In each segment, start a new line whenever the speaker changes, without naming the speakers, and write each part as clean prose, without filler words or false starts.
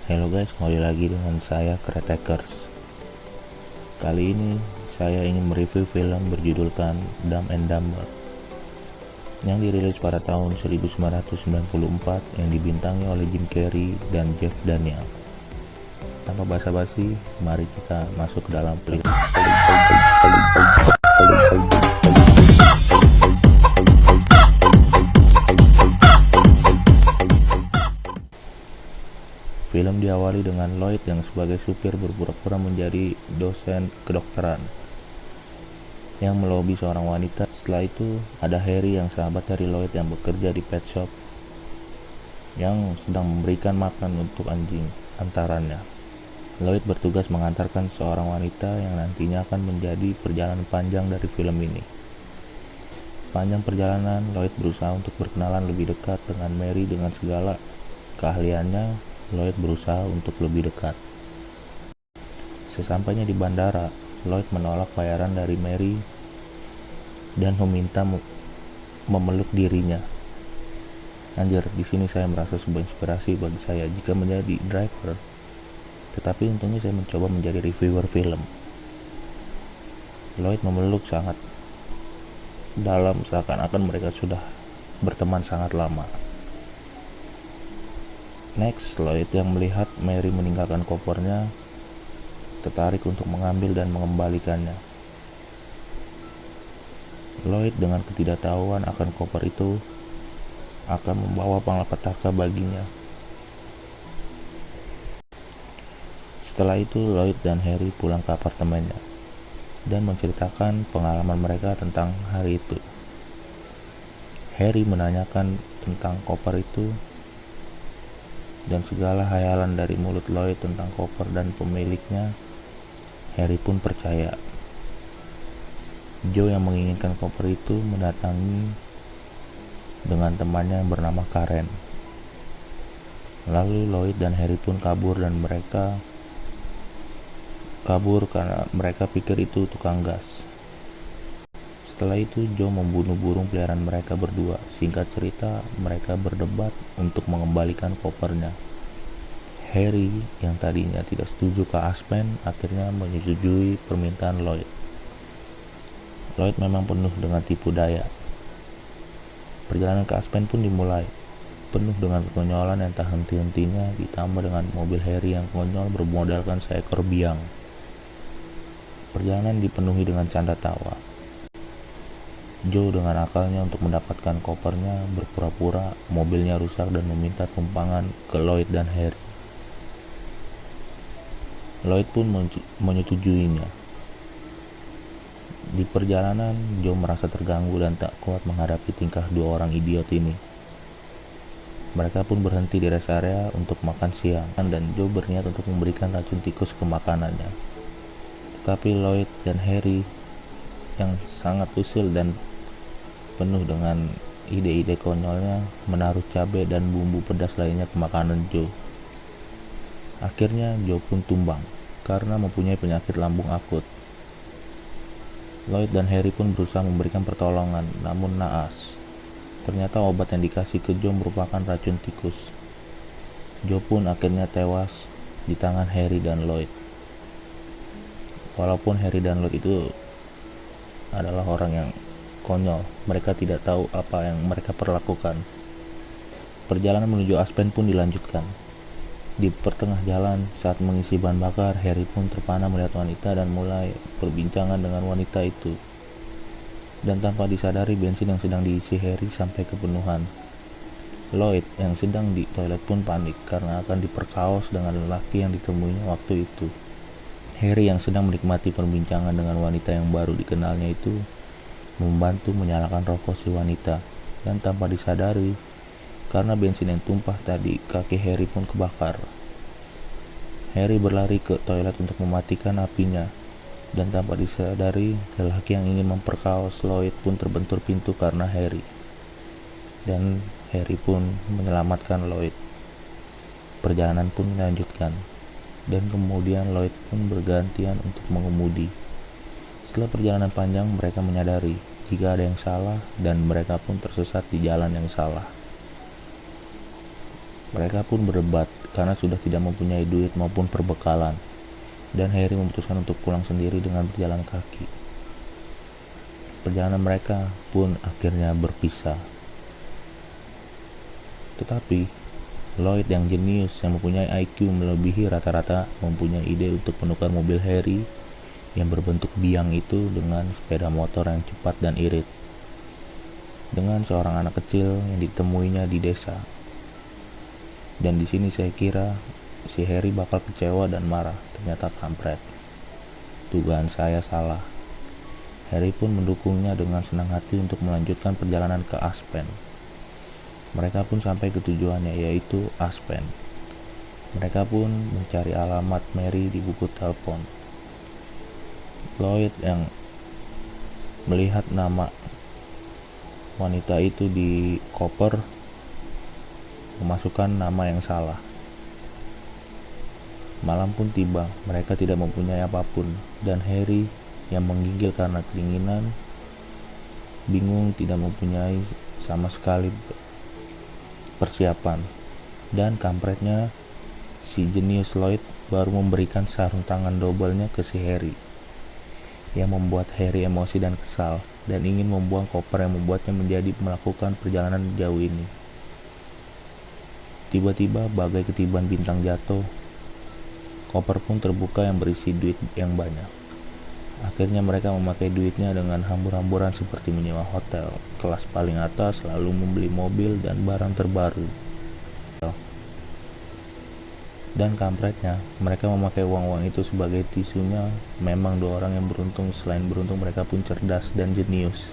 Halo guys, kembali lagi dengan saya Kretekers. Kali ini saya ingin mereview film berjudulkan Dumb and Dumber yang dirilis pada tahun 1994 yang dibintangi oleh Jim Carrey dan Jeff Daniels. Tanpa basa-basi, mari kita masuk ke dalam film. Film diawali dengan Lloyd yang sebagai supir berpura-pura menjadi dosen kedokteran yang melobi seorang wanita. Setelah itu ada Harry yang sahabat dari Lloyd yang bekerja di pet shop yang sedang memberikan makan untuk anjing antarannya. Lloyd bertugas mengantarkan seorang wanita yang nantinya akan menjadi perjalanan panjang dari film ini. Panjang perjalanan, Lloyd berusaha untuk berkenalan lebih dekat dengan Mary. Dengan segala keahliannya, Lloyd berusaha untuk lebih dekat. Sesampainya di bandara, Lloyd menolak bayaran dari Mary dan meminta memeluk dirinya. Anjir, di sini saya merasa sebuah inspirasi bagi saya jika menjadi driver. Tetapi untungnya saya mencoba menjadi reviewer film. Lloyd memeluk sangat dalam, seakan-akan mereka sudah berteman sangat lama. Next, Lloyd yang melihat Mary meninggalkan kopernya tertarik untuk mengambil dan mengembalikannya. Lloyd dengan ketidaktahuan akan koper itu akan membawa malapetaka baginya. Setelah itu Lloyd dan Harry pulang ke apartemennya dan menceritakan pengalaman mereka tentang hari itu. Harry menanyakan tentang koper itu dan segala hayalan dari mulut Lloyd tentang koper dan pemiliknya. Harry pun percaya. Joe yang menginginkan koper itu mendatangi dengan temannya yang bernama Karen. Lalu Lloyd dan Harry pun kabur dan mereka kabur karena mereka pikir itu tukang gas. Setelah itu Joe membunuh burung peliharaan mereka berdua. Singkat cerita, mereka berdebat untuk mengembalikan kopernya. Harry yang tadinya tidak setuju ke Aspen akhirnya menyetujui permintaan Lloyd. Lloyd memang penuh dengan tipu daya. Perjalanan ke Aspen pun dimulai, penuh dengan kekonyolan yang tak henti-hentinya, ditambah dengan mobil Harry yang konyol bermodalkan seekor biang. Perjalanan dipenuhi dengan canda tawa. Joe dengan akalnya untuk mendapatkan kopernya berpura-pura mobilnya rusak dan meminta tumpangan ke Lloyd dan Harry. Lloyd pun menyetujuinya. Di perjalanan, Joe merasa terganggu dan tak kuat menghadapi tingkah dua orang idiot ini. Mereka pun berhenti di rest area untuk makan siang dan Joe berniat untuk memberikan racun tikus ke makanannya. Tetapi Lloyd dan Harry yang sangat usil dan penuh dengan ide-ide konyolnya menaruh cabai dan bumbu pedas lainnya ke makanan Joe. Akhirnya Joe pun tumbang karena mempunyai penyakit lambung akut. Lloyd dan Harry pun berusaha memberikan pertolongan, namun naas. Ternyata obat yang dikasih ke Joe merupakan racun tikus. Joe pun akhirnya tewas di tangan Harry dan Lloyd. Walaupun Harry dan Lloyd itu adalah orang yang konyol, mereka tidak tahu apa yang mereka perlakukan. Perjalanan menuju Aspen pun dilanjutkan. Di pertengah jalan, saat mengisi bahan bakar, Harry pun terpana melihat wanita dan mulai perbincangan dengan wanita itu. Dan tanpa disadari, bensin yang sedang diisi Harry sampai kepenuhan. Lloyd yang sedang di toilet pun panik karena akan diperkaos dengan lelaki yang ditemuinya waktu itu. Harry yang sedang menikmati perbincangan dengan wanita yang baru dikenalnya itu membantu menyalakan rokok si wanita, dan tanpa disadari karena bensin yang tumpah tadi, kaki Harry pun kebakar. Harry berlari ke toilet untuk mematikan apinya, dan tanpa disadari lelaki yang ingin memperkaos Lloyd pun terbentur pintu karena Harry, dan Harry pun menyelamatkan Lloyd. Perjalanan pun dilanjutkan, dan kemudian Lloyd pun bergantian untuk mengemudi. Setelah perjalanan panjang, mereka menyadari jika ada yang salah dan mereka pun tersesat di jalan yang salah. Mereka pun berdebat karena sudah tidak mempunyai duit maupun perbekalan, dan Harry memutuskan untuk pulang sendiri dengan berjalan kaki. Perjalanan mereka pun akhirnya berpisah. Tetapi Lloyd yang jenius, yang mempunyai IQ melebihi rata-rata, mempunyai ide untuk menukar mobil Harry yang berbentuk biang itu dengan sepeda motor yang cepat dan irit, dengan seorang anak kecil yang ditemuinya di desa. Dan di sini saya kira si Harry bakal kecewa dan marah. Ternyata kampret. Dugaan saya salah. Harry pun mendukungnya dengan senang hati untuk melanjutkan perjalanan ke Aspen. Mereka pun sampai ke tujuannya, yaitu Aspen. Mereka pun mencari alamat Mary di buku telepon. Lloyd yang melihat nama wanita itu di koper memasukkan nama yang salah. Malam pun tiba, mereka tidak mempunyai apapun, dan Harry yang menggigil karena kedinginan, bingung, tidak mempunyai sama sekali persiapan. Dan kampretnya si jenius Lloyd baru memberikan sarung tangan double-nya ke si Harry, yang membuat Harry emosi dan kesal, dan ingin membuang koper yang membuatnya menjadi melakukan perjalanan jauh ini. Tiba-tiba bagai ketiban bintang jatuh, koper pun terbuka yang berisi duit yang banyak. Akhirnya mereka memakai duitnya dengan hambur-hamburan seperti menyewa hotel kelas paling atas, lalu membeli mobil dan barang terbaru. Dan kampretnya, mereka memakai uang-uang itu sebagai tisunya. Memang dua orang yang beruntung. Selain beruntung, mereka pun cerdas dan jenius.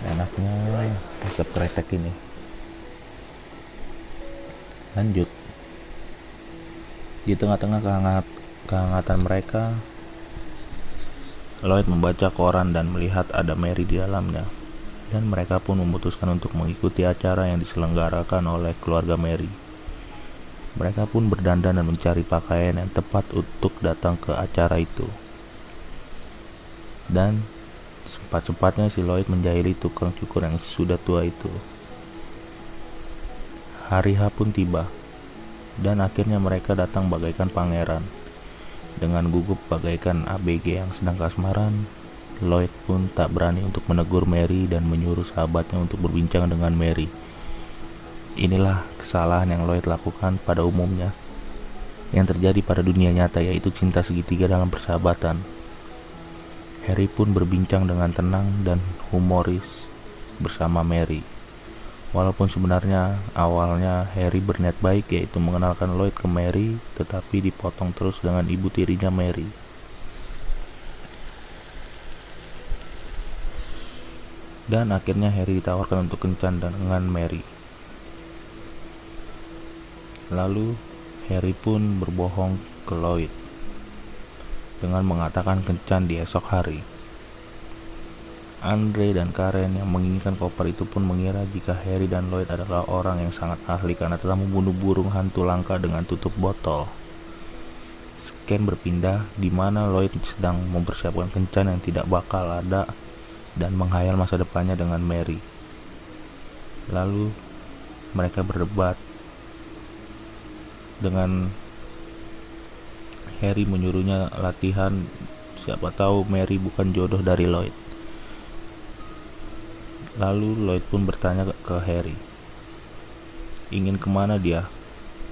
Enaknya asap kretek ini. Lanjut. Di tengah-tengah kehangatan mereka, Lloyd membaca koran dan melihat ada Mary di dalamnya, dan mereka pun memutuskan untuk mengikuti acara yang diselenggarakan oleh keluarga Mary. Mereka pun berdandan dan mencari pakaian yang tepat untuk datang ke acara itu. Dan cepat-cepatnya si Lloyd menjahili tukang cukur yang sudah tua itu. Hari H pun tiba, dan akhirnya mereka datang bagaikan pangeran. Dengan gugup bagaikan ABG yang sedang kasmaran, Lloyd pun tak berani untuk menegur Mary dan menyuruh sahabatnya untuk berbincang dengan Mary. Inilah kesalahan yang Lloyd lakukan pada umumnya, yang terjadi pada dunia nyata, yaitu cinta segitiga dalam persahabatan. Harry pun berbincang dengan tenang dan humoris bersama Mary. Walaupun sebenarnya awalnya Harry berniat baik, yaitu mengenalkan Lloyd ke Mary, tetapi dipotong terus dengan ibu tirinya Mary. Dan akhirnya Harry ditawarkan untuk kencan dengan Mary. Lalu Harry pun berbohong ke Lloyd dengan mengatakan kencan di esok hari. Andre dan Karen yang menginginkan koper itu pun mengira jika Harry dan Lloyd adalah orang yang sangat ahli karena telah membunuh burung hantu langka dengan tutup botol. Scan berpindah di mana Lloyd sedang mempersiapkan kencan yang tidak bakal ada dan menghayal masa depannya dengan Mary. Lalu mereka berdebat dengan Harry menyuruhnya latihan, siapa tahu Mary bukan jodoh dari Lloyd. Lalu Lloyd pun bertanya ke Harry, ingin kemana dia?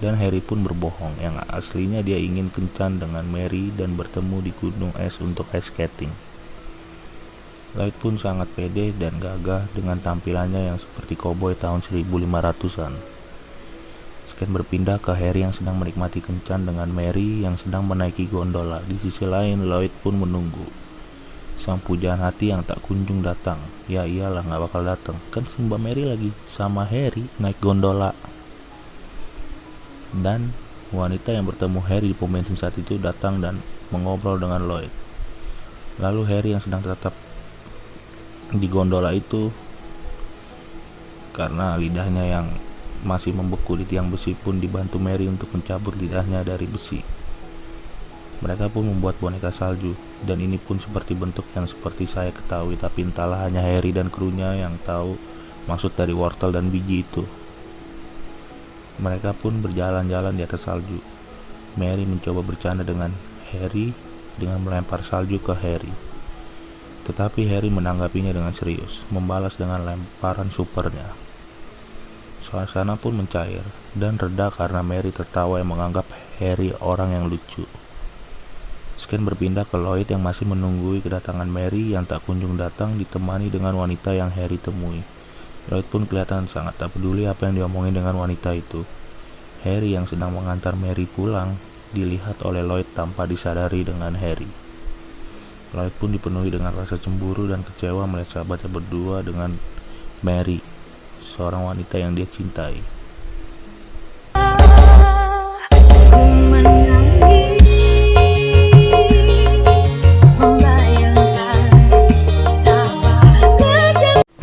Dan Harry pun berbohong, yang aslinya dia ingin kencan dengan Mary dan bertemu di gunung es untuk ice skating. Lloyd pun sangat pede dan gagah dengan tampilannya yang seperti koboi tahun 1500-an. Scan berpindah ke Harry yang sedang menikmati kencan dengan Mary yang sedang menaiki gondola. Di sisi lain, Lloyd pun menunggu sang pujaan hati yang tak kunjung datang. Ya iyalah, gak bakal datang, kan si Mbak Mary lagi sama Harry naik gondola. Dan wanita yang bertemu Harry di pom bensin saat itu datang dan mengobrol dengan Lloyd. Lalu Harry yang sedang tetap di gondola itu, karena lidahnya yang masih membeku di tiang besi, pun dibantu Mary untuk mencabut lidahnya dari besi. Mereka pun membuat boneka salju, dan ini pun seperti bentuk yang seperti saya ketahui, tapi entahlah hanya Harry dan krunya yang tahu maksud dari wortel dan biji itu. Mereka pun berjalan-jalan di atas salju. Mary mencoba bercanda dengan Harry dengan melempar salju ke Harry. Tetapi Harry menanggapinya dengan serius, membalas dengan lemparan supernya. Suasana pun mencair dan reda karena Mary tertawa yang menganggap Harry orang yang lucu. Scan berpindah ke Lloyd yang masih menunggui kedatangan Mary yang tak kunjung datang, ditemani dengan wanita yang Harry temui. Lloyd pun kelihatan sangat tak peduli apa yang diomongin dengan wanita itu. Harry yang sedang mengantar Mary pulang dilihat oleh Lloyd tanpa disadari dengan Harry. Lloyd pun dipenuhi dengan rasa cemburu dan kecewa melihat sahabatnya berdua dengan Mary, seorang wanita yang dia cintai.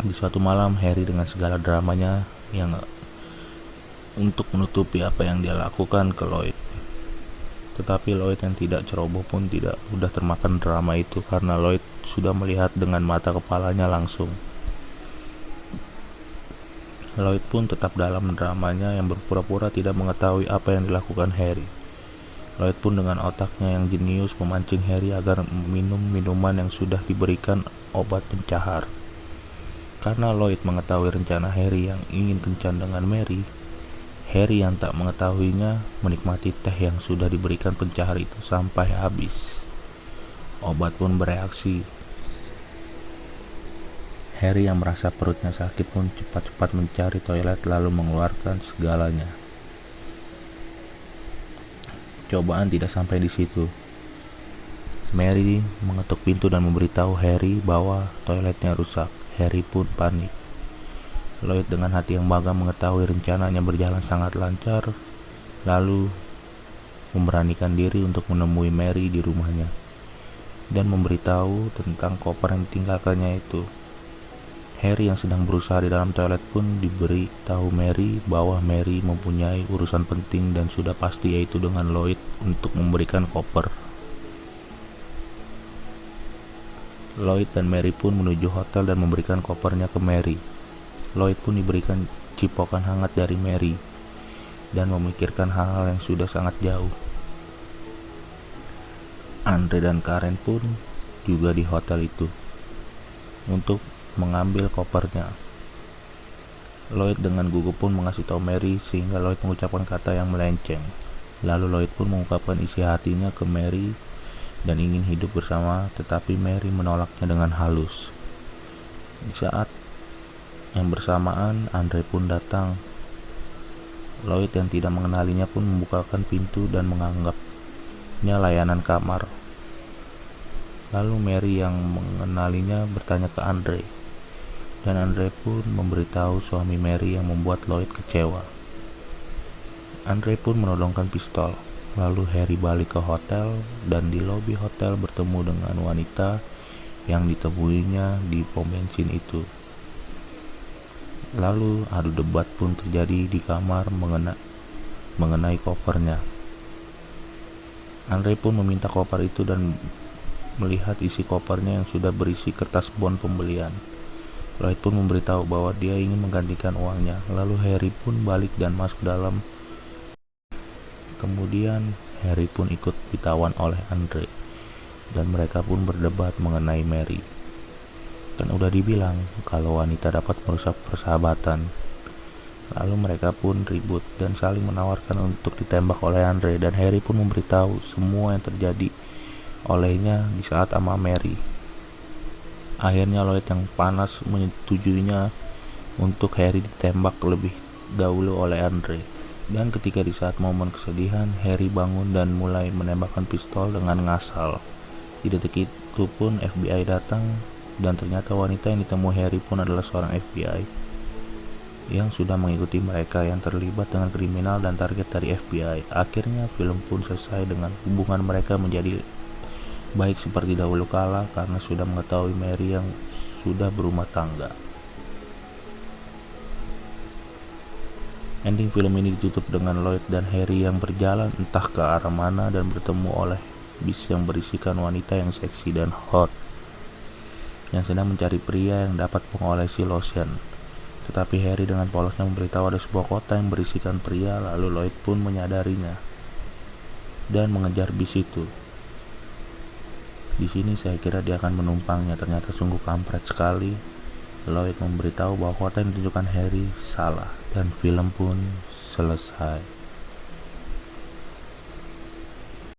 Di suatu malam, Harry dengan segala dramanya yang untuk menutupi apa yang dia lakukan ke Lloyd. Tetapi Lloyd yang tidak ceroboh pun tidak mudah termakan drama itu, karena Lloyd sudah melihat dengan mata kepalanya langsung. Lloyd pun tetap dalam dramanya yang berpura-pura tidak mengetahui apa yang dilakukan Harry. Lloyd pun dengan otaknya yang jenius memancing Harry agar minum minuman yang sudah diberikan obat pencahar. Karena Lloyd mengetahui rencana Harry yang ingin kencan dengan Mary, Harry yang tak mengetahuinya menikmati teh yang sudah diberikan pencahar itu sampai habis. Obat pun bereaksi. Harry yang merasa perutnya sakit pun cepat-cepat mencari toilet lalu mengeluarkan segalanya. Cobaan tidak sampai di situ. Mary mengetuk pintu dan memberitahu Harry bahwa toiletnya rusak. Harry pun panik. Lloyd dengan hati yang bangga mengetahui rencananya berjalan sangat lancar, lalu memberanikan diri untuk menemui Mary di rumahnya dan memberitahu tentang koper yang ditinggalkannya itu. Harry yang sedang berusaha di dalam toilet pun diberi tahu Mary bahwa Mary mempunyai urusan penting dan sudah pasti, yaitu dengan Lloyd untuk memberikan koper. Lloyd dan Mary pun menuju hotel dan memberikan kopernya ke Mary. Lloyd pun diberikan cipokan hangat dari Mary dan memikirkan hal-hal yang sudah sangat jauh. Andre dan Karen pun juga di hotel itu untuk mengambil kopernya. Lloyd dengan gugup pun mengasih tahu Mary sehingga Lloyd mengucapkan kata yang melenceng. Lalu Lloyd pun mengungkapkan isi hatinya ke Mary dan ingin hidup bersama, tetapi Mary menolaknya dengan halus. Di saat yang bersamaan, Andre pun datang. Lloyd yang tidak mengenalinya pun membukakan pintu dan menganggapnya layanan kamar. Lalu Mary yang mengenalinya bertanya ke Andre, dan Andre pun memberitahu suami Mary yang membuat Lloyd kecewa. Andre pun menodongkan pistol. Lalu Harry balik ke hotel dan di lobi hotel bertemu dengan wanita yang ditemuinya di pom bensin itu. Lalu adu debat pun terjadi di kamar mengenai kopernya. Andre pun meminta koper itu dan melihat isi kopernya yang sudah berisi kertas bon pembelian. Lloyd pun memberitahu bahwa dia ingin menggantikan uangnya. Lalu Harry pun balik dan masuk dalam. Kemudian Harry pun ikut ditawan oleh Andre dan mereka pun berdebat mengenai Mary. Kan udah dibilang kalau wanita dapat merusak persahabatan. Lalu mereka pun ribut dan saling menawarkan untuk ditembak oleh Andre, dan Harry pun memberitahu semua yang terjadi olehnya di saat sama Mary. Akhirnya Lloyd yang panas menyetujuinya untuk Harry ditembak lebih dahulu oleh Andre. Dan ketika di saat momen kesedihan, Harry bangun dan mulai menembakkan pistol dengan ngasal. Di detik itu pun FBI datang, dan ternyata wanita yang ditemui Harry pun adalah seorang FBI yang sudah mengikuti mereka yang terlibat dengan kriminal dan target dari FBI. Akhirnya film pun selesai dengan hubungan mereka menjadi baik seperti dahulu kala karena sudah mengetahui Mary yang sudah berumah tangga. Ending film ini ditutup dengan Lloyd dan Harry yang berjalan entah ke arah mana dan bertemu oleh bis yang berisikan wanita yang seksi dan hot yang sedang mencari pria yang dapat mengolesi lotion. Tetapi Harry dengan polosnya memberitahu ada sebuah kota yang berisikan pria, lalu Lloyd pun menyadarinya dan mengejar bis itu. Di sini saya kira dia akan menumpangnya, ternyata sungguh kampret sekali. Lloyd memberitahu bahwa kota yang ditunjukkan Harry salah dan film pun selesai.